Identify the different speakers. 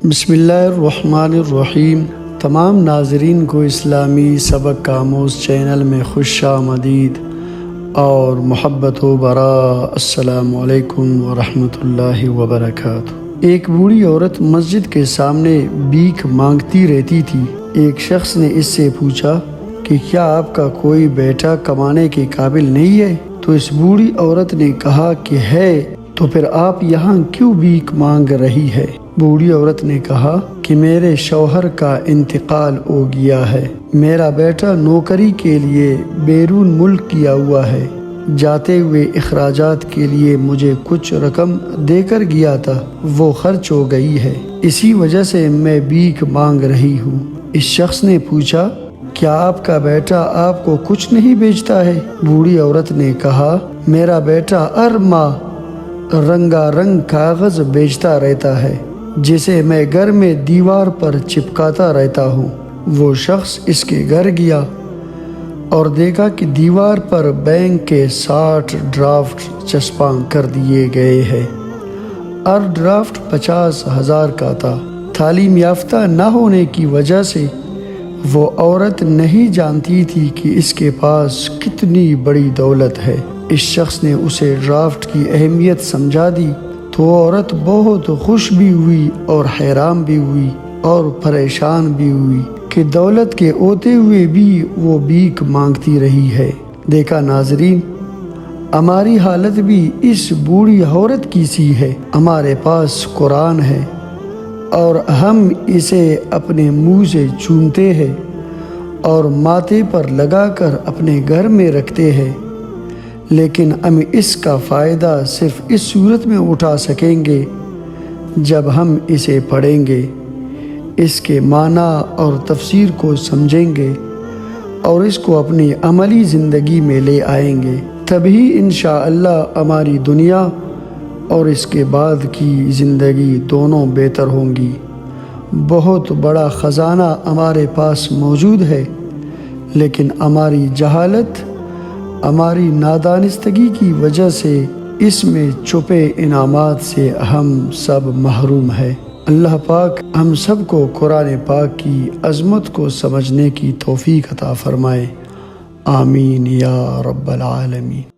Speaker 1: بسم اللہ الرحمن الرحیم۔ تمام ناظرین کو اسلامی سبق آموز چینل میں خوش آمدید اور محبت و برا۔ السلام علیکم ورحمۃ اللہ وبرکاتہ۔ ایک بوڑھی عورت مسجد کے سامنے بھیک مانگتی رہتی تھی۔ ایک شخص نے اس سے پوچھا کہ کیا آپ کا کوئی بیٹا کمانے کے قابل نہیں ہے؟ تو اس بوڑھی عورت نے کہا کہ ہے۔ تو پھر آپ یہاں کیوں بھیک مانگ رہی ہے؟ بوڑھی عورت نے کہا کہ میرے شوہر کا انتقال ہو گیا ہے، میرا بیٹا نوکری کے لیے بیرون ملک گیا ہوا ہے، جاتے ہوئے اخراجات کے لیے مجھے کچھ رقم دے کر گیا تھا، وہ خرچ ہو گئی ہے، اسی وجہ سے میں بھیک مانگ رہی ہوں۔ اس شخص نے پوچھا کیا آپ کا بیٹا آپ کو کچھ نہیں بیچتا ہے؟ بوڑھی عورت نے کہا میرا بیٹا ہر ماہ رنگا رنگ کاغذ بیچتا رہتا ہے، جسے میں گھر میں دیوار پر چپکاتا رہتا ہوں۔ وہ شخص اس کے گھر گیا اور دیکھا کہ دیوار پر بینک کے 60 ڈرافٹ چسپاں کر دیے گئے ہیں، ہر ڈرافٹ 50,000 کا تھا۔ تعلیم یافتہ نہ ہونے کی وجہ سے وہ عورت نہیں جانتی تھی کہ اس کے پاس کتنی بڑی دولت ہے۔ اس شخص نے اسے ڈرافٹ کی اہمیت سمجھا دی تو عورت بہت خوش بھی ہوئی اور حیران بھی ہوئی اور پریشان بھی ہوئی کہ دولت کے ہوتے ہوئے بھی وہ بھیک مانگتی رہی ہے۔ دیکھا ناظرین، ہماری حالت بھی اس بوڑھی عورت کی سی ہے۔ ہمارے پاس قرآن ہے اور ہم اسے اپنے منہ سے چومتے ہیں اور ماتھے پر لگا کر اپنے گھر میں رکھتے ہیں، لیکن ہم اس کا فائدہ صرف اس صورت میں اٹھا سکیں گے جب ہم اسے پڑھیں گے، اس کے معنی اور تفسیر کو سمجھیں گے اور اس کو اپنی عملی زندگی میں لے آئیں گے، تبھی انشاءاللہ ہماری دنیا اور اس کے بعد کی زندگی دونوں بہتر ہوں گی۔ بہت بڑا خزانہ ہمارے پاس موجود ہے، لیکن ہماری جہالت، ہماری نادانستگی کی وجہ سے اس میں چھپے انعامات سے ہم سب محروم ہیں۔ اللہ پاک ہم سب کو قرآن پاک کی عظمت کو سمجھنے کی توفیق عطا فرمائے، آمین یا رب العالمین۔